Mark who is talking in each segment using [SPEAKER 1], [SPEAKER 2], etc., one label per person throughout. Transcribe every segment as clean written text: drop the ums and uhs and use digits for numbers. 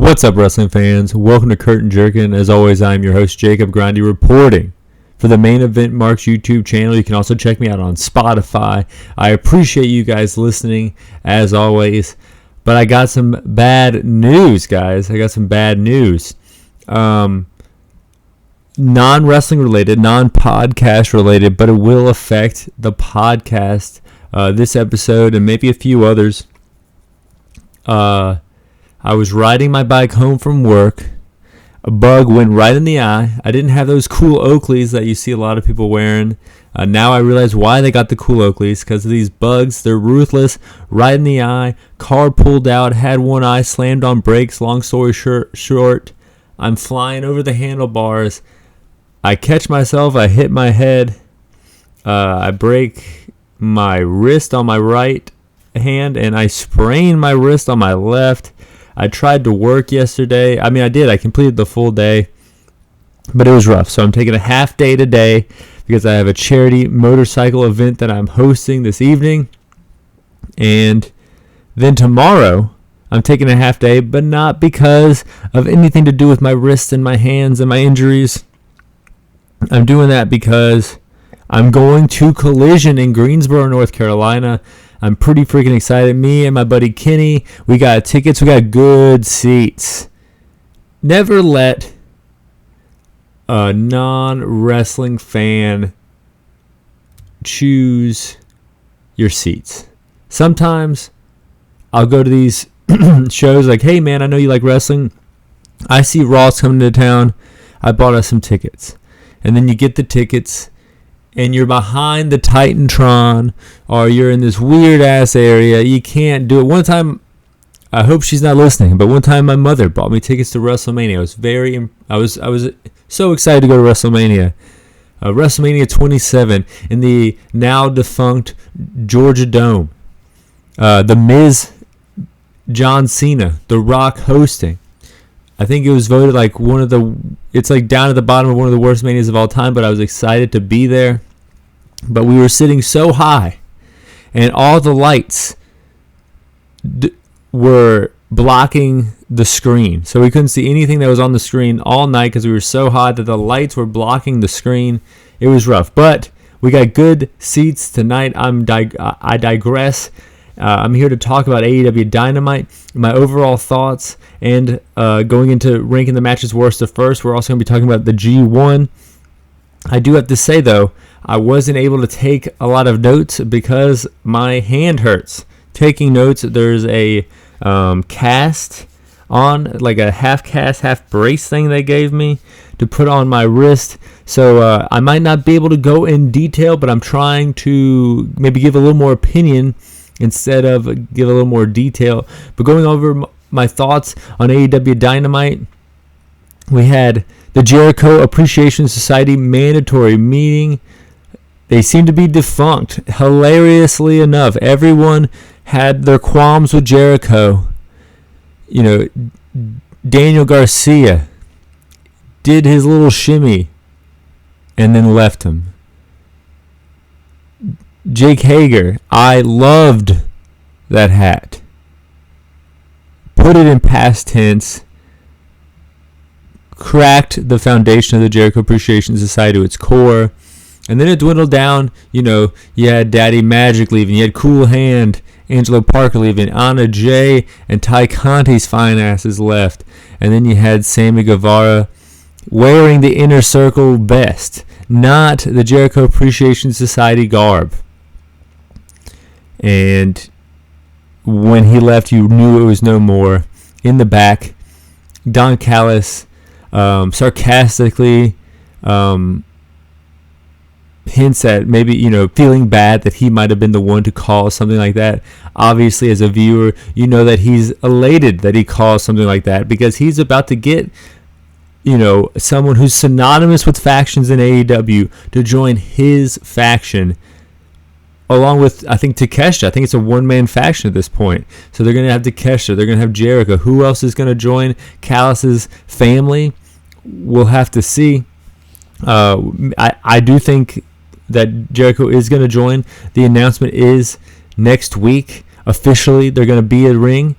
[SPEAKER 1] What's up, wrestling fans? Welcome to Curtain Jerkin. As always, I'm your host, Jacob Grondy, reporting for the Main Event Marks YouTube channel. You can also check me out on Spotify. I appreciate you guys listening, as always. But I got some bad news, guys. I got some bad news. Non-wrestling related, non-podcast related, but it will affect the podcast, this episode, and maybe a few others. I was riding my bike home from work. A bug went right in the eye. I didn't have those cool Oakleys that you see a lot of people wearing. Now I realize why they got the cool Oakleys, because of these bugs. They're ruthless. Right in the eye. Car pulled out. Had one eye. Slammed on brakes. Long story short, I'm flying over the handlebars. I catch myself. I hit my head. I break my wrist on my right hand, and I sprain my wrist on my left. I tried to work yesterday. I did. I completed the full day, but it was rough. So I'm taking a half day today because I have a charity motorcycle event that I'm hosting this evening. And then tomorrow, I'm taking a half day, but not because of anything to do with my wrists and my hands and my injuries. I'm doing that because I'm going to Collision in Greensboro, North Carolina. I'm pretty freaking excited. Me and my buddy Kenny, we got tickets. We got good seats. Never let a non-wrestling fan choose your seats. Sometimes I'll go to these shows like, hey, man, I know you like wrestling. I see Raw's coming to town. I bought us some tickets. And then you get the tickets, and you're behind the Titantron, or you're in this weird-ass area. You can't do it. One time, I hope she's not listening, but one time my mother bought me tickets to WrestleMania. I was so excited to go to WrestleMania. WrestleMania 27 in the now-defunct Georgia Dome. The Miz, John Cena, The Rock hosting. I think it was voted like it's like down at the bottom of one of the worst manias of all time, but I was excited to be there. But we were sitting so high, and all the lights were blocking the screen. So we couldn't see anything that was on the screen all night because we were so high that the lights were blocking the screen. It was rough, but we got good seats tonight. I digress. I'm here to talk about AEW Dynamite, my overall thoughts, and going into ranking the matches worst to first. We're also going to be talking about the G1. I do have to say, though, I wasn't able to take a lot of notes because my hand hurts. Taking notes, there's a cast on, like a half cast, half brace thing they gave me to put on my wrist. So I might not be able to go in detail, but I'm trying to maybe give a little more opinion instead of give a little more detail. But going over my thoughts on AEW Dynamite, we had the Jericho Appreciation Society mandatory meeting. They seem to be defunct. Hilariously enough, everyone had their qualms with Jericho. You know, Daniel Garcia did his little shimmy and then left him. Jake Hager, I loved that hat. Put it in past tense. Cracked the foundation of the Jericho Appreciation Society to its core. And then it dwindled down. You know, you had Daddy Magic leaving. You had Cool Hand, Angelo Parker leaving. Anna Jay and Ty Conti's fine asses left. And then you had Sammy Guevara wearing the Inner Circle best, not the Jericho Appreciation Society garb. And when he left, you knew it was no more. In the back, Don Callis sarcastically hints at maybe, feeling bad that he might have been the one to cause something like that. Obviously, as a viewer, you know that he's elated that he caused something like that because he's about to get, someone who's synonymous with factions in AEW to join his faction. Along with, I think, Takeshita. I think it's a one-man faction at this point. So they're going to have Takeshita. They're going to have Jericho. Who else is going to join Callis' family? We'll have to see. I do think that Jericho is going to join. The announcement is next week. Officially, they're going to be at Ring.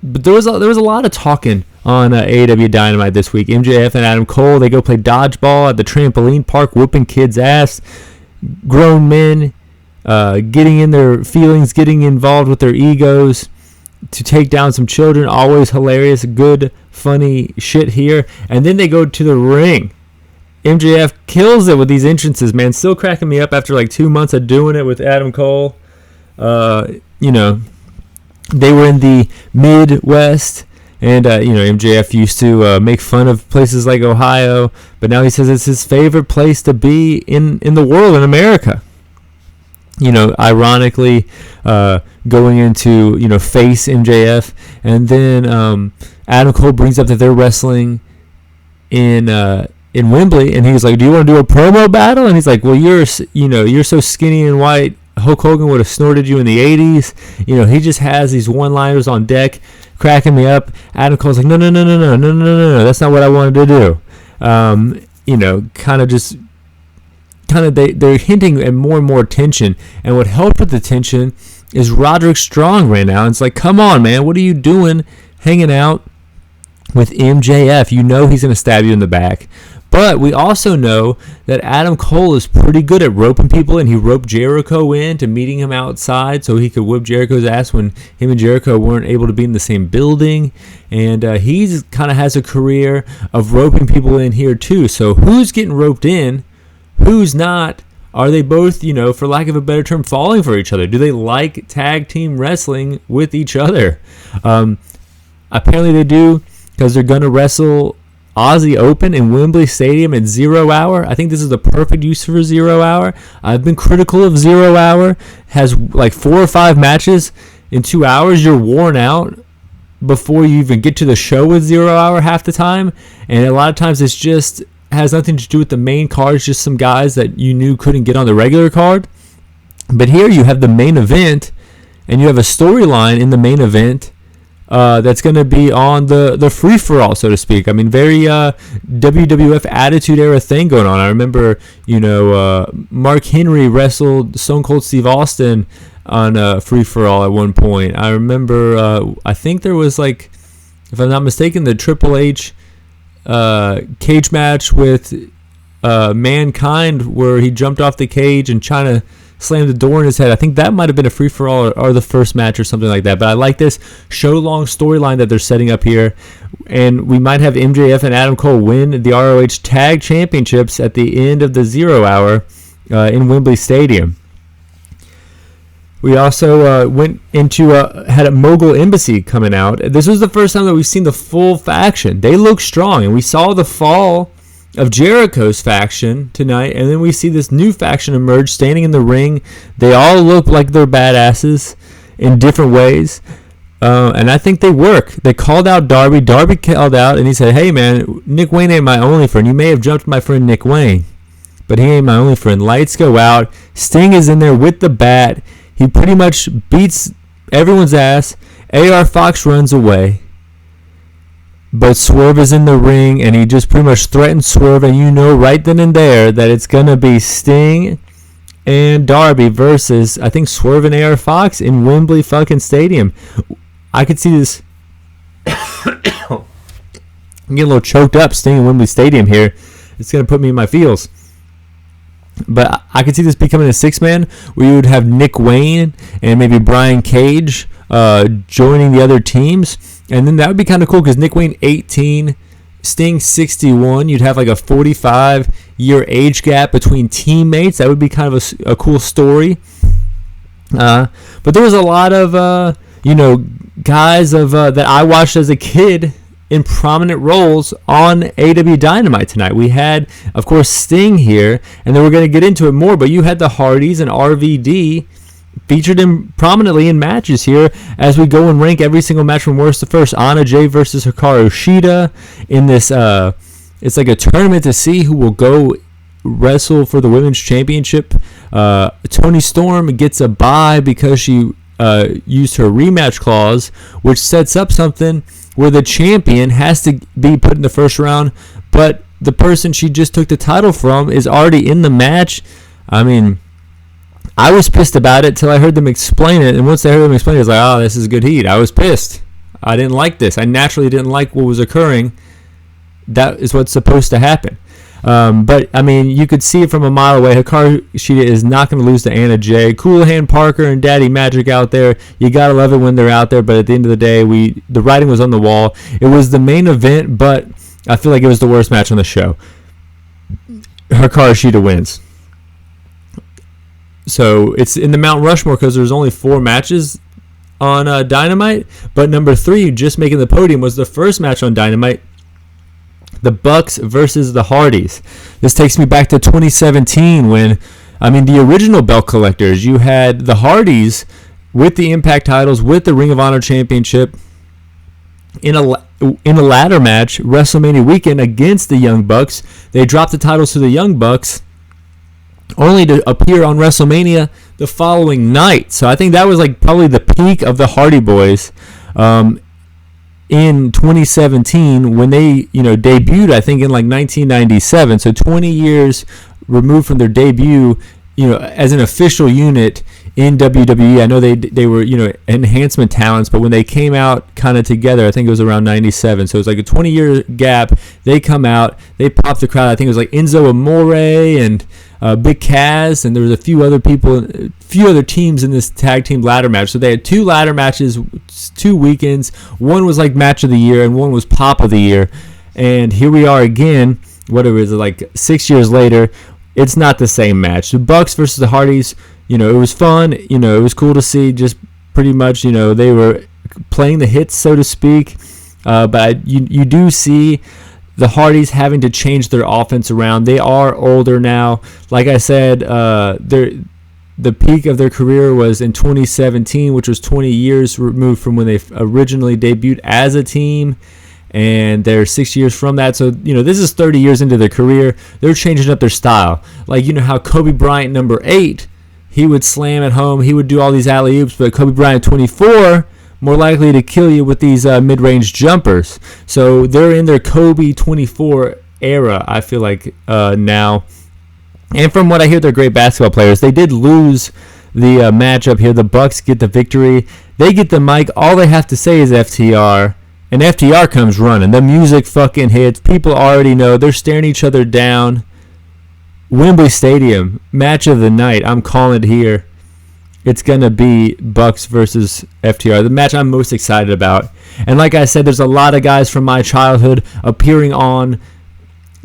[SPEAKER 1] But there was a lot of talking on AEW Dynamite this week. MJF and Adam Cole, they go play dodgeball at the trampoline park, whooping kids' ass. Grown men getting in their feelings, getting involved with their egos to take down some children. Always hilarious, good, funny shit here. And then they go to the ring. MJF kills it with these entrances, man. Still cracking me up after like 2 months of doing it with Adam Cole. They were in the Midwest, and MJF used to make fun of places like Ohio, but now he says it's his favorite place to be in the world, in America. Ironically, going into face MJF, and then Adam Cole brings up that they're wrestling in Wembley, and he's like, "Do you want to do a promo battle?" And he's like, "Well, you're so skinny and white. Hulk Hogan would have snorted you in the 80s. He just has these one-liners on deck, cracking me up." Adam Cole's like, no, that's not what I wanted to do. They're hinting at more and more tension. And what helped with the tension is Roderick Strong right now. And it's like, come on, man, what are you doing hanging out with MJF? He's going to stab you in the back. But we also know that Adam Cole is pretty good at roping people, and he roped Jericho into meeting him outside so he could whip Jericho's ass when him and Jericho weren't able to be in the same building. And he's kind of has a career of roping people in here too. So who's getting roped in? Who's not? Are they both, for lack of a better term, falling for each other? Do they like tag team wrestling with each other? Apparently they do, because they're going to wrestle Aussie Open in Wembley Stadium at 0 hour. I think this is the perfect use for 0 hour. I've been critical of 0 hour. Has like 4 or 5 matches in 2 hours. You're worn out before you even get to the show with 0 hour half the time. And a lot of times it's just has nothing to do with the main card. It's just some guys that you knew couldn't get on the regular card. But here you have the main event, and you have a storyline in the main event that's going to be on the free-for-all, so to speak. I mean, very WWF Attitude Era thing going on. I remember, Mark Henry wrestled Stone Cold Steve Austin on free-for-all at one point. I remember, I think there was, like, if I'm not mistaken, the Triple H cage match with Mankind, where he jumped off the cage and China slammed the door in his head. I think that might have been a free-for-all or the first match or something like that. But I like this show-long storyline that they're setting up here. And we might have MJF and Adam Cole win the ROH Tag Championships at the end of the 0 hour in Wembley Stadium. We also went into had a Mogul Embassy coming out. This was the first time that we've seen the full faction. They look strong, and we saw the fall of Jericho's faction tonight, and then we see this new faction emerge standing in the ring. They all look like they're badasses in different ways, and I think they work. They called out Darby. Darby called out, and he said, "Hey, man, Nick Wayne ain't my only friend. You may have jumped my friend Nick Wayne, but he ain't my only friend." Lights go out. Sting is in there with the bat. He pretty much beats everyone's ass. AR Fox runs away. But Swerve is in the ring, and he just pretty much threatens Swerve, and right then and there that it's going to be Sting and Darby versus, I think, Swerve and AR Fox in Wembley fucking Stadium. I could see this. I'm getting a little choked up, Sting in Wembley Stadium here. It's going to put me in my feels. But I could see this becoming a 6-man where you would have Nick Wayne and maybe Brian Cage joining the other teams. And then that would be kind of cool because Nick Wayne 18, Sting 61. You'd have like a 45-year age gap between teammates. That would be kind of a cool story. But there was a lot of guys that I watched as a kid in prominent roles on AEW Dynamite tonight. We had, of course, Sting here, and then we're going to get into it more, but you had the Hardys and RVD featured prominently in matches here as we go and rank every single match from worst to first. Anna Jay versus Hikaru Shida in this, it's like a tournament to see who will go wrestle for the Women's Championship. Toni Storm gets a bye because she used her rematch clause, which sets up something where the champion has to be put in the first round, but the person she just took the title from is already in the match. I mean, I was pissed about it till I heard them explain it, and once I heard them explain it, I was like, oh, this is good heat. I was pissed. I didn't like this. I naturally didn't like what was occurring. That is what's supposed to happen. But, I mean, you could see it from a mile away. Hikaru Shida is not going to lose to Anna Jay. Cool Hand Parker and Daddy Magic out there. You got to love it when they're out there. But at the end of the day, the writing was on the wall. It was the main event, but I feel like it was the worst match on the show. Hikaru Shida wins. So it's in the Mount Rushmore because there's only 4 matches on Dynamite. But number 3, just making the podium, was the first match on Dynamite. The Bucks versus the Hardys. This takes me back to 2017 when, the original belt collectors, you had the Hardys with the Impact titles, with the Ring of Honor Championship in a ladder match, WrestleMania weekend against the Young Bucks. They dropped the titles to the Young Bucks only to appear on WrestleMania the following night. So I think that was probably the peak of the Hardy Boys. In 2017 when they debuted, I think in 1997, so 20 years removed from their debut, as an official unit in WWE. I know they were enhancement talents, but when they came out kind of together, I think it was around 97, so it's like a 20-year gap. They come out, they pop the crowd. I think it was Enzo Amore and Big Cass, and there was a few other teams in this tag team ladder match. So they had 2 ladder matches, 2 weekends. One was match of the year, and one was pop of the year. And here we are again. Whatever it is, 6 years later. It's not the same match. The Bucks versus the Hardys. It was fun. It was cool to see. Just pretty much, they were playing the hits, so to speak. But you do see the Hardys having to change their offense around. They are older now. Like I said, the peak of their career was in 2017, which was 20 years removed from when they originally debuted as a team. And they're 6 years from that. So, this is 30 years into their career. They're changing up their style. How Kobe Bryant, number 8, he would slam at home. He would do all these alley-oops. But Kobe Bryant, 24, more likely to kill you with these mid-range jumpers. So they're in their Kobe 24 era, I feel like, now. And from what I hear, they're great basketball players. They did lose the matchup here. The Bucks get the victory. They get the mic. All they have to say is FTR. And FTR comes running. The music fucking hits. People already know. They're staring each other down. Wembley Stadium, match of the night. I'm calling it here. It's going to be Bucks versus FTR, the match I'm most excited about. And like I said, there's a lot of guys from my childhood appearing on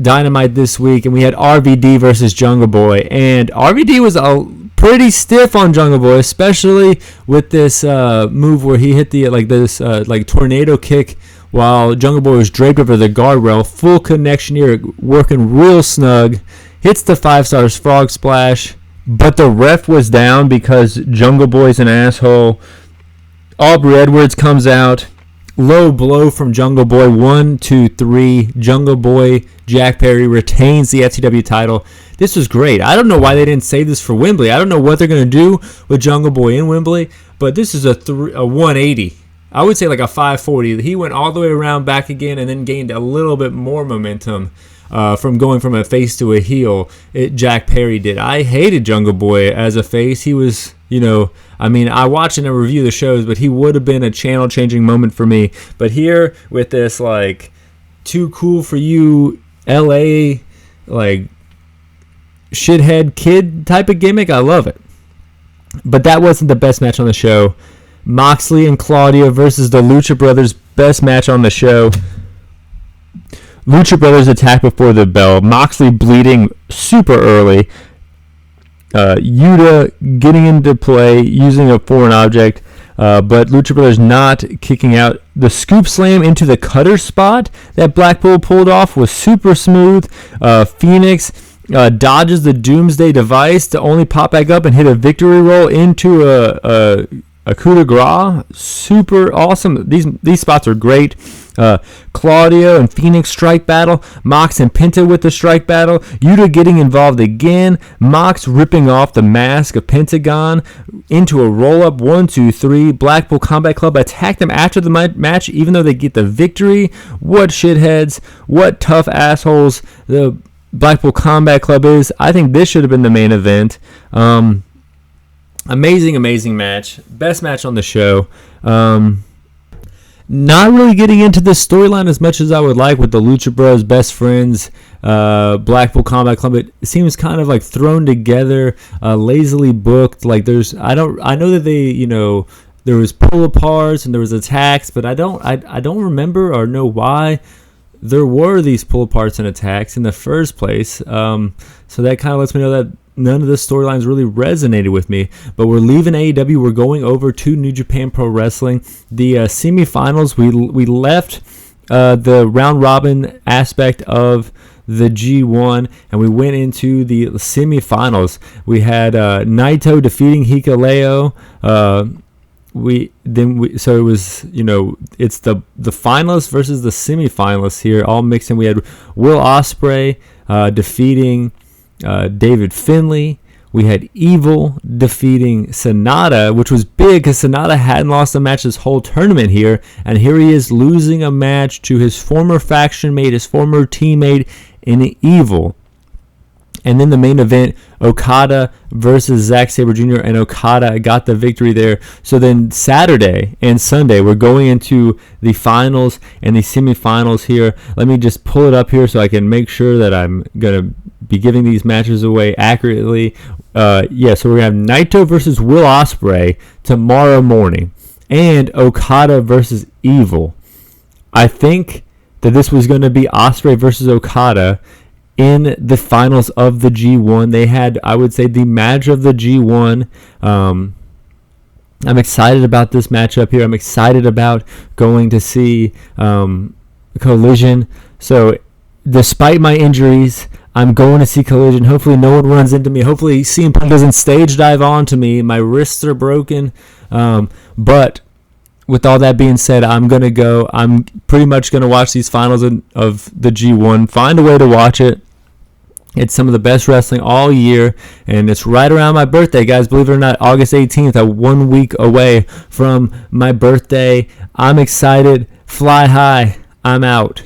[SPEAKER 1] Dynamite this week. And we had RVD versus Jungle Boy. And RVD was pretty stiff on Jungle Boy, especially with this move where he hit the tornado kick while Jungle Boy was draped over the guardrail. Full connection here, working real snug. Hits the 5 stars frog splash, but the ref was down because Jungle Boy's an asshole. Aubrey Edwards comes out. Low blow from Jungle Boy. 1, 2, 3. Jungle Boy Jack Perry retains the FTW title. This was great. I don't know why they didn't save this for Wembley. I don't know what they're going to do with Jungle Boy in Wembley, but this is a 180. I would say a 540. He went all the way around back again and then gained a little bit more momentum from going from a face to a heel. Jack Perry did. I hated Jungle Boy as a face. He was, I watch and I review the shows, but he would have been a channel-changing moment for me. But here with this, too cool for you, LA, shithead kid type of gimmick, I love it. But that wasn't the best match on the show. Moxley and Claudio versus the Lucha Brothers, best match on the show. Lucha Brothers attack before the bell. Moxley bleeding super early. Yuta getting into play, using a foreign object, but Lucha Brothers not kicking out. The scoop slam into the cutter spot that Blackpool pulled off was super smooth. Phoenix dodges the Doomsday device to only pop back up and hit a victory roll into a coup de grace. Super awesome. These spots are great. Claudio and Phoenix strike battle. Mox and Penta with the strike battle. Yuta getting involved again. Mox ripping off the mask of Pentagon into a roll-up. 1, 2, 3. Blackpool Combat Club attack them after the match, even though they get the victory. What shitheads. What tough assholes the Blackpool Combat Club is. I think this should have been the main event. Amazing match. Best match on the show. Not really getting into this storyline as much as I would like with the Lucha Bros, Best Friends, Blackpool Combat Club. It seems kind of like thrown together, lazily booked. Like I know that they, there was pull aparts and there was attacks, but I don't remember or know why there were these pull aparts and attacks in the first place. So that kind of lets me know that none of the storylines really resonated with me. But we're leaving AEW. We're going over to New Japan Pro Wrestling. The semifinals, we left the round robin aspect of the G1, and we went into the semifinals. We had Naito defeating Hikuleo. So it was, it's the finalists versus the semifinalists here, all mixed in. We had Will Ospreay defeating David Finlay. We had Evil defeating Sonata, which was big because Sonata hadn't lost a match this whole tournament here, and here he is losing a match to his former faction mate, his former teammate in Evil. And then the main event, Okada versus Zack Sabre Jr., and Okada got the victory there. So then Saturday and Sunday, we're going into the finals and the semifinals here. Let me just pull it up here so I can make sure that I'm going to be giving these matches away accurately. So we're going to have Naito versus Will Ospreay tomorrow morning, and Okada versus Evil. I think that this was going to be Ospreay versus Okada in the finals of the G1. They had, I would say, the match of the G1. I'm excited about this matchup here. I'm excited about going to see Collision. So despite my injuries, I'm going to see Collision. Hopefully no one runs into me. Hopefully CM Punk doesn't stage dive onto me. My wrists are broken. But with all that being said, I'm going to go. I'm pretty much going to watch these finals of the G1. Find a way to watch it. It's some of the best wrestling all year, and it's right around my birthday, guys. Believe it or not, August 18th, I'm 1 week away from my birthday. I'm excited. Fly high. I'm out.